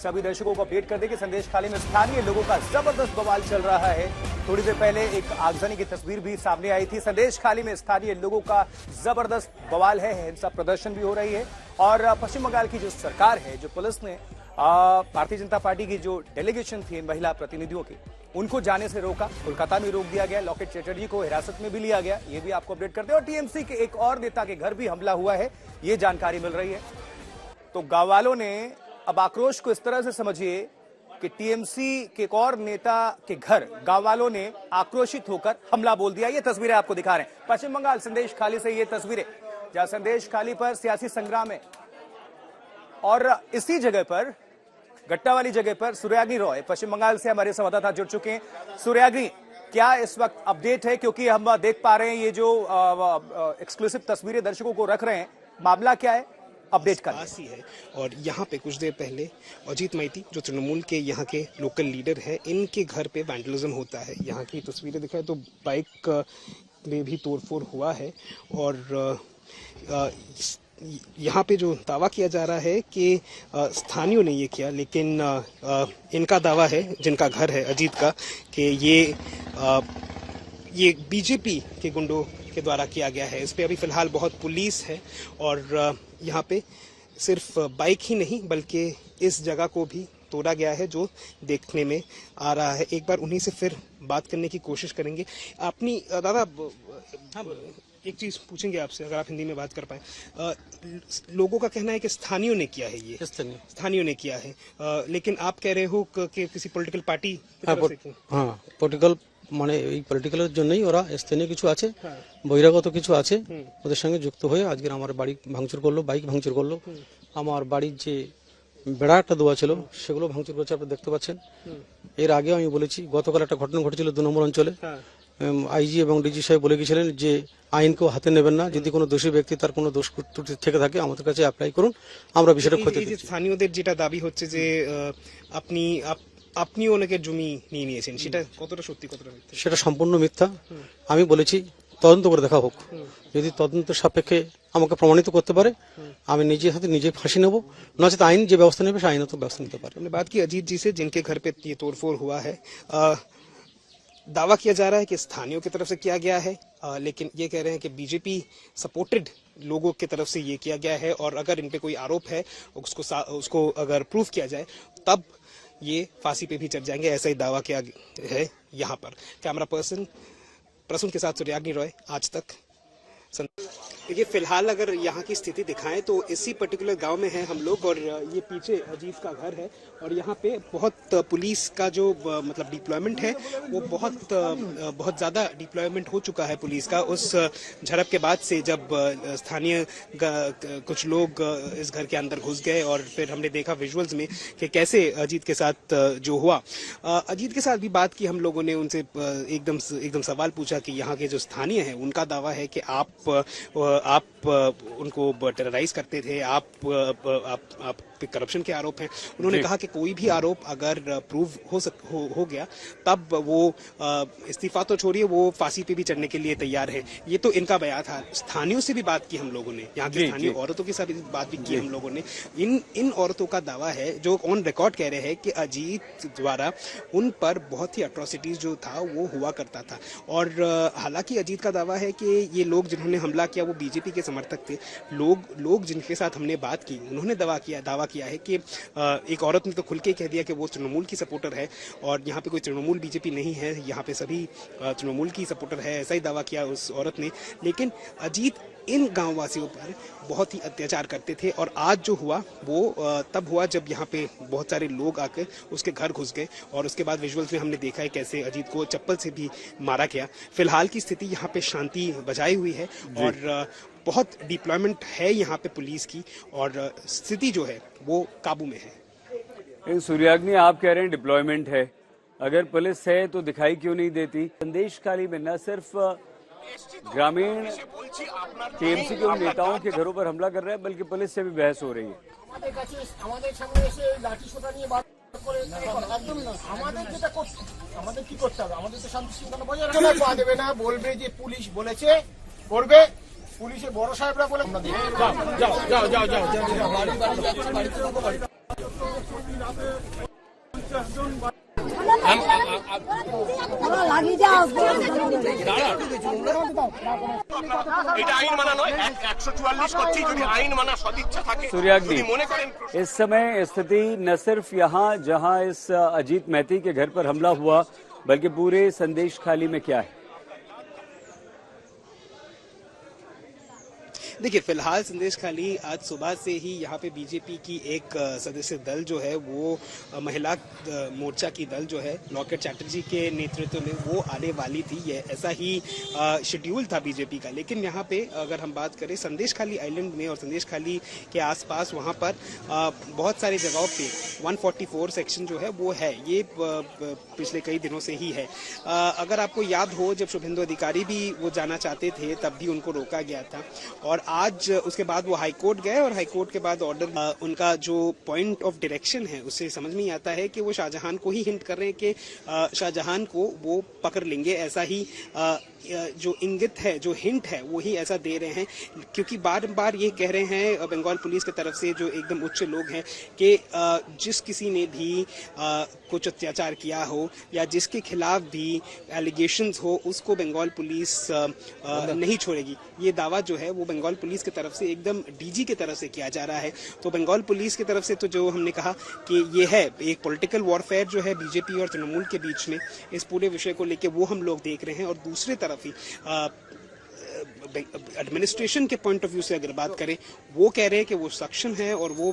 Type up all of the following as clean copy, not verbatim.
सभी दर्शकों को अपडेट कर दें कि संदेश खाली में स्थानीय लोगों का जबरदस्त बवाल चल रहा है। थोड़ी देर पहले एक आगजनी की तस्वीर भी सामने आई थी। संदेश खाली में स्थानीय लोगों का जबरदस्त बवाल है, हिंसा प्रदर्शन भी हो रही है और पश्चिम बंगाल की जो सरकार है, जो पुलिस ने भारतीय जनता पार्टी की जो डेलीगेशन थी महिला प्रतिनिधियों की, उनको जाने से रोका। कोलकाता में रोक दिया गया। लॉकेट चैटर्जी को हिरासत में भी लिया गया, ये भी आपको अपडेट करते हैं। और टीएमसी के एक और नेता के घर भी हमला हुआ है, ये जानकारी मिल रही है। तो गांव वालों ने अब आक्रोश को इस तरह से समझिए कि टीएमसी के एक और नेता के घर गांव वालों ने आक्रोशित होकर हमला बोल दिया। ये तस्वीरें आपको दिखा रहे हैं पश्चिम बंगाल संदेश खाली से, ये तस्वीरें जहां संदेश खाली पर सियासी संग्राम है। और इसी जगह पर, गट्टा वाली जगह पर सूर्याग्नि रॉय पश्चिम बंगाल से हमारे संवाददाता जुड़ चुके हैं। सूर्याग्नि, क्या इस वक्त अपडेट है? क्योंकि हम देख पा रहे हैं ये जो एक्सक्लूसिव तस्वीरें दर्शकों को रख रहे हैं, मामला क्या है, अपडेट कर पास ही है। और यहाँ पे कुछ देर पहले अजीत मैती जो तृणमूल के यहाँ के लोकल लीडर है, इनके घर पे वैंडलिज्म होता है। यहाँ की तस्वीरें दिखाएं तो बाइक में भी तोड़फोड़ हुआ है। और यहाँ पे जो दावा किया जा रहा है कि स्थानियों ने ये किया, लेकिन इनका दावा है, जिनका घर है अजीत का, कि ये बीजेपी के गुंडों के द्वारा किया गया है। इस पे अभी फिलहाल बहुत पुलिस है और यहाँ पे सिर्फ बाइक ही नहीं बल्कि इस जगह को भी तोड़ा गया है, जो देखने में आ रहा है। एक बार उन्हीं से फिर बात करने की कोशिश करेंगे। अपनी दादा, एक चीज पूछेंगे आपसे, अगर आप हिंदी में बात कर पाए। लोगों का कहना है कि स्थानियों ने किया है, ये स्थानियों ने किया है, लेकिन आप कह रहे हो कि किसी पॉलिटिकल पार्टी की तरफ से? हाँ, पॉलिटिकल মানে এই পলিটিক্যালের জন্যই ওরা স্থানীয় কিছু আছে, বহিরাগত কিছু আছে, ওদের সঙ্গে যুক্ত হয়ে আজকে আমার বাড়ি ভাঙচুর করলো, বাইক ভাঙচুর করলো। আমার বাড়ির যে বেড়াটা দেওয়া ছিল সেগুলো ভাঙচুর করছে, আপনি দেখতে পাচ্ছেন। এর আগে আমি বলেছি, গতকাল একটা ঘটনা ঘটেছিল 2 নম্বর অঞ্চলে। আইজি এবং ডিজি সাহেব বলে গিয়েছিলেন যে আইনকেও হাতে নেবেন না, যদি কোনো দোষী ব্যক্তি তার কোনো দোষ ত্রুটি থেকে থাকে আমাদের কাছে অ্যাপ্লাই করুন, আমরা বিষয়টা খতিয়ে দেখছি। স্থানীয়দের যেটা দাবি হচ্ছে যে আপনি অনেকের জমি নিয়ে নিয়েছেন, সেটা কতটা সত্যি কতটা মিথ্যা? সেটা সম্পূর্ণ মিথ্যা। আমি বলেছি তদন্ত করে দেখা হোক, যদি তদন্তের সাপেক্ষে আমাকে প্রমাণিত করতে পারে আমি নিজের হাতে নিজে ফাঁসি নেব, নচেত আইন যে ব্যবস্থা নেবে সে আইনত ব্যবস্থা নিতে পারে। हमने बात की अजीत जी से, जिनके घर पे ये तोड़फोड़ हुआ है। दावा किया जा रहा है कि स्थानियों की तरफ से किया गया है, लेकिन ये कह रहे हैं कि बीजेपी सपोर्टेड लोगों की तरफ से ये किया गया है। और अगर इन पे कोई आरोप है उसको अगर प्रूफ किया जाए तब ये फांसी पे भी चढ़ जाएंगे, ऐसा ही दावा किया है यहाँ पर। कैमरा पर्सन प्रसून के साथ सूर्याग्नि रॉय, आज तक। देखिए, फिलहाल अगर यहाँ की स्थिति दिखाएं तो इसी पर्टिकुलर गांव में हैं हम लोग, और ये पीछे अजीत का घर है। और यहाँ पे बहुत पुलिस का जो मतलब डिप्लॉयमेंट है वो बहुत ज़्यादा डिप्लॉयमेंट हो चुका है पुलिस का, उस झड़प के बाद से जब स्थानीय कुछ लोग इस घर के अंदर घुस गए। और फिर हमने देखा विजुअल्स में कि कैसे अजीत के साथ जो हुआ। अजीत के साथ भी बात की हम लोगों ने, उनसे एकदम सवाल पूछा कि यहाँ के जो स्थानीय हैं उनका दावा है कि आप उनको टेरराइज करते थे, आप पे करप्शन के आरोप हैं। उन्होंने कहा कि कोई भी आरोप अगर प्रूव हो गया तब वो इस्तीफा तो छोड़िए, वो फांसी पे भी चढ़ने के लिए तैयार है। ये तो इनका बयान था। स्थानियों से भी बात की हम लोगों ने, यहाँ की स्थानीय औरतों के साथ बात भी की हम लोगों ने। इन औरतों का दावा है, जो ऑन रिकॉर्ड कह रहे हैं कि अजीत द्वारा उन पर बहुत ही अट्रॉसिटीज जो था वो हुआ करता था। और हालांकि अजीत का दावा है कि ये लोग जिन्होंने हमला किया वो बीजेपी के समर्थक थे। लोग जिनके साथ हमने बात की उन्होंने दावा किया है कि एक औरत ने तो खुल के कह दिया कि वो तृणमूल की सपोर्टर है, और यहाँ पे कोई तृणमूल बीजेपी नहीं है, यहाँ पे सभी तृणमूल की सपोर्टर है, ऐसा ही दावा किया उस औरत ने। लेकिन अजीत इन गांववासियों पर बहुत ही अत्याचार करते थे। और आज जो हुआ वो तब हुआ जब यहाँ पे बहुत सारे लोग आकर उसके घर घुस गए। और उसके बाद विजुअल्स में हमने देखा है कैसे अजीत को चप्पल से भी मारा गया। फिलहाल की स्थिति यहाँ पे शांति बजाई हुई है और बहुत डिप्लॉयमेंट है यहाँ पे पुलिस की, और स्थिति जो है वो काबू में है। सूर्याग्नि, आप कह रहे हैं डिप्लॉयमेंट है, अगर पुलिस है तो दिखाई क्यों नहीं देती? संदेश खाली में न सिर्फ ग्रामीण टीएमसी के उन नेताओं के घरों पर हमला कर रहे हैं, बल्कि पुलिस से भी बहस हो रही है। পুলিশে বড় সাহেবরা বলে सूर्याग्नि, इस समय स्थिति न सिर्फ यहाँ जहाँ इस अजीत मैती के घर पर हमला हुआ बल्कि पूरे संदेश खाली में क्या है? देखिए, फिलहाल संदेश खाली आज सुबह से ही यहाँ पे बीजेपी की एक सदस्य दल जो है वो महिला मोर्चा की दल जो है लॉकेट चैटर्जी के नेतृत्व में वो आने वाली थी। ये ऐसा ही शेड्यूल था बीजेपी का। लेकिन यहाँ पे अगर हम बात करें संदेश खाली आइलैंड में और संदेश खाली के आसपास, वहाँ पर बहुत सारी जगहों पे 144 सेक्शन जो है वो है, ये पिछले कई दिनों से ही है। अगर आपको याद हो, जब शुभेंदु अधिकारी भी वो जाना चाहते थे तब भी उनको रोका गया था और आज उसके बाद वो हाईकोर्ट गए और हाईकोर्ट के बाद ऑर्डर, उनका जो पॉइंट ऑफ डायरेक्शन है उससे समझ में आता है कि वो शाहजहां को ही हिंट कर रहे हैं कि शाहजहां को वो पकड़ लेंगे। ऐसा ही जो इंगित है, जो हिंट है, वो ही ऐसा दे रहे हैं, क्योंकि बार बार ये कह रहे हैं बंगाल पुलिस की तरफ से जो एकदम उच्च लोग हैं कि जिस किसी ने भी कुछ अत्याचार किया हो या जिसके खिलाफ भी एलिगेशंस हो उसको बंगाल पुलिस नहीं छोड़ेगी। ये दावा जो है वो बंगाल पुलिस की तरफ से एकदम डीजी की तरफ से किया जा रहा है। तो बंगाल पुलिस की तरफ से तो जो हमने कहा कि ये है एक पॉलिटिकल वॉरफेयर जो है बीजेपी और तृणमूल के बीच में, इस पूरे विषय को लेकर वो हम लोग देख रहे हैं। और दूसरी तरफ ही एडमिनिस्ट्रेशन के पॉइंट ऑफ व्यू से अगर बात करें, वो कह रहे हैं कि वो सक्षम है और वो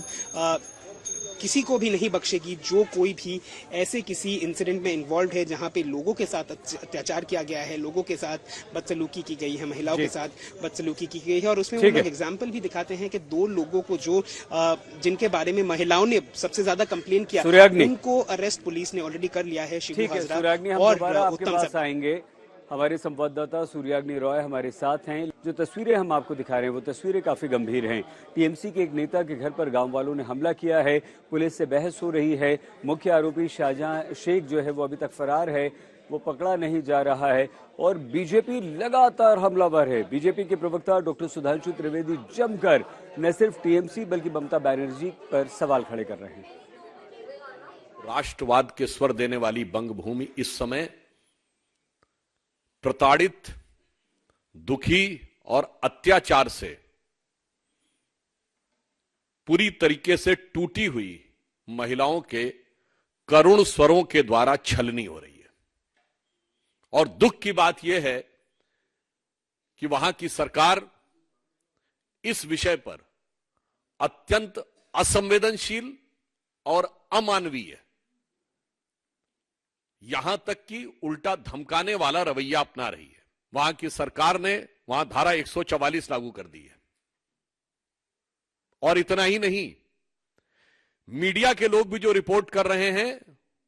किसी को भी नहीं बख्शेगी जो कोई भी ऐसे किसी इंसिडेंट में इन्वॉल्व है जहां पे लोगों के साथ अत्याचार किया गया है, लोगों के साथ बदसलूकी की गई है, महिलाओं के साथ बदसलूकी की गई है। और उसमें वो लोग एग्जाम्पल भी दिखाते हैं कि 2 लोगों को जो जिनके बारे में महिलाओं ने सबसे ज्यादा कंप्लेन किया, उनको अरेस्ट पुलिस ने ऑलरेडी कर लिया है। ठीक है सूर्याग्नि, हम दोबारा आपके पास आएंगे। हमारे संवाददाता सूर्याग्नि रॉय हमारे साथ हैं। जो तस्वीरें हम आपको दिखा रहे हैं वो तस्वीरें काफी गंभीर हैं। टीएमसी के एक नेता के घर पर गांव वालों ने हमला किया है, पुलिस से बहस हो रही है। मुख्य आरोपी शाहजहां शेख जो है वो अभी तक फरार है, वो पकड़ा नहीं जा रहा है और बीजेपी लगातार हमलावर है। बीजेपी के प्रवक्ता डॉक्टर सुधांशु त्रिवेदी जमकर न सिर्फ टीएमसी बल्कि ममता बनर्जी पर सवाल खड़े कर रहे हैं। राष्ट्रवाद के स्वर देने वाली बंगभूमि इस समय प्रताड़ित, दुखी और अत्याचार से पूरी तरीके से टूटी हुई महिलाओं के करुण स्वरों के द्वारा छलनी हो रही है। और दुख की बात यह है कि वहां की सरकार इस विषय पर अत्यंत असंवेदनशील और अमानवीय, यहां तक कि उल्टा धमकाने वाला रवैया अपना रही है। वहां की सरकार ने वहां धारा 144 लागू कर दी है। और इतना ही नहीं, मीडिया के लोग भी जो रिपोर्ट कर रहे हैं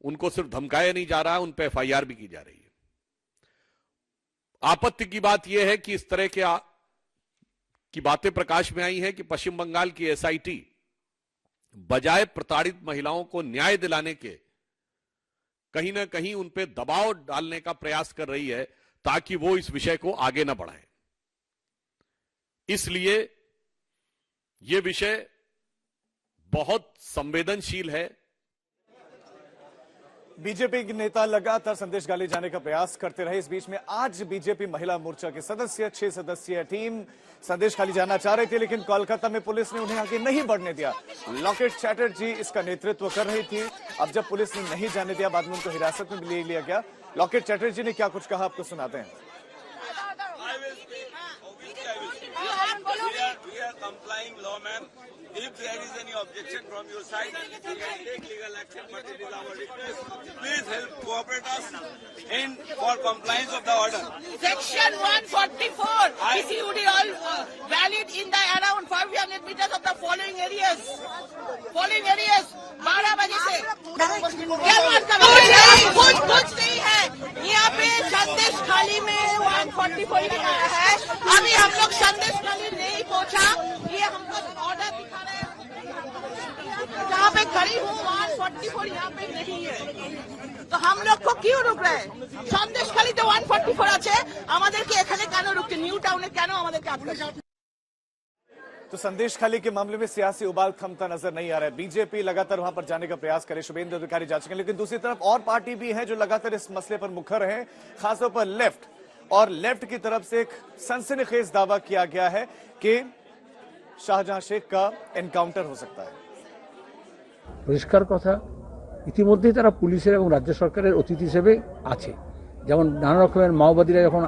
उनको सिर्फ धमकाया नहीं जा रहा, उन पर एफआईआर भी की जा रही है। आपत्ति की बात यह है कि इस तरह की बातें प्रकाश में आई है कि पश्चिम बंगाल की एसआईटी बजाय प्रताड़ित महिलाओं को न्याय दिलाने के कहीं ना कहीं उन पे दबाव डालने का प्रयास कर रही है ताकि वो इस विषय को आगे न बढ़ाएं। इसलिए यह विषय बहुत संवेदनशील है। बीजेपी के नेता लगातार संदेश गाली जाने का प्रयास करते रहे। इस बीच में आज बीजेपी महिला मोर्चा के सदस्य 6 सदस्यीय टीम संदेश खाली जाना चाह रही थी, लेकिन कोलकाता में पुलिस ने उन्हें आगे नहीं बढ़ने दिया। लॉकेट चैटर्जी इसका नेतृत्व कर रही थी। अब जब पुलिस ने नहीं जाने दिया, बाद में उनको हिरासत में ले लिया गया। लॉकेट चैटर्जी ने क्या कुछ कहा, आपको सुनाते हैं। If there is any objection from your side, we can take legal action, but it is our request. Please help cooperate us for compliance of the order. Section 144 issued all valid in the around 500 meters of the following areas. 12 बजे से कुछ नहीं है। यहाँ पे संदेश खाली में 144 आया है। अभी हम लोग संदेश खाली नहीं पहुँचा, ये हमको ऑर्डर दिखा रहे हैं। जहाँ पे खड़ी हूँ 144 यहाँ पे नहीं है, तो हम लोग को क्यों रुक रहे हैं? संदेश खाली तो 144 আছে, আমাদেরকে এখানে কেন রুখতে, নিউ টাউনে কেন আমাদেরকে আটকে? तो संदेश खाली के मामले में सियासी उबाल थमता नजर नहीं आ रहा है। बीजेपी लगातार वहां पर जाने का प्रयास करे, शुभेंदु अधिकारी जा चुके हैं, लेकिन दूसरी तरफ और पार्टी भी है जो लगातार इस मसले पर मुखर है, खासतौर पर लेफ्ट। और लेफ्ट की तरफ से एक सनसनीखेज दावा किया गया है कि শাহজাহান শেখ का एनकाउंटर हो सकता है। পরিষ্কার কথা, ইতিমধ্যেই তারা পুলিশের এবং রাজ্য সরকারের অতিথি হিসেবে আছে। যেমন নানা রকমের মাওবাদীরা যখন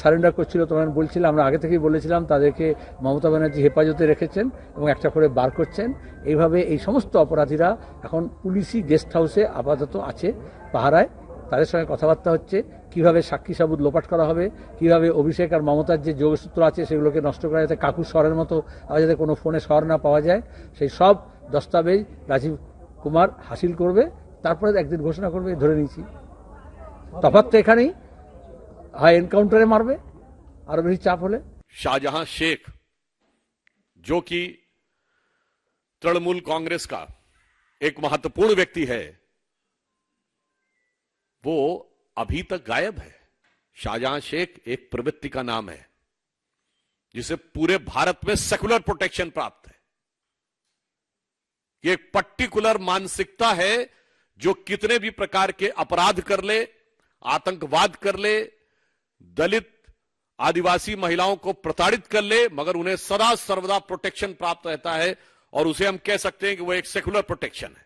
সারেন্ডার করছিল তখন বলছিলাম, আমরা আগে থেকেই বলেছিলাম তাদেরকে মমতা ব্যানার্জি হেফাজতে রেখেছেন এবং একটা করে বার করছেন। এইভাবে এই সমস্ত অপরাধীরা এখন পুলিশি গেস্ট হাউসে আপাতত আছে পাহারায়। তাদের সঙ্গে কথাবার্তা হচ্ছে কিভাবে সাক্ষী সাবুত লোপাট করা হবে, কিভাবে অভিষেক আর মমতার যে যোগসূত্র আছে সেগুলোকে নষ্ট করা, যাতে কাকুর স্বরের মতো যাতে কোনো ফোনে স্বর না পাওয়া যায়, সেই সব দস্তাবেজ রাজীব কুমার হাসিল করবে, তারপরে একদিন ঘোষণা করবে ধরে নিয়েছি। তফাৎ তো এখানেই, হয় এনকাউন্টারে মারবে আরো বেশি চাপ হলে। शाहजहां शेख जो कि तृणमूल कांग्रेस का एक महत्वपूर्ण व्यक्ति है, वो अभी तक गायब है। शाहजहां शेख एक प्रवृत्ति का नाम है जिसे पूरे भारत में सेकुलर प्रोटेक्शन प्राप्त है। ये एक पर्टिकुलर मानसिकता है जो कितने भी प्रकार के अपराध कर ले, आतंकवाद कर ले, दलित आदिवासी महिलाओं को प्रताड़ित कर ले, मगर उन्हें सदा सर्वदा प्रोटेक्शन प्राप्त रहता है और उसे हम कह सकते हैं कि वो एक सेकुलर प्रोटेक्शन है।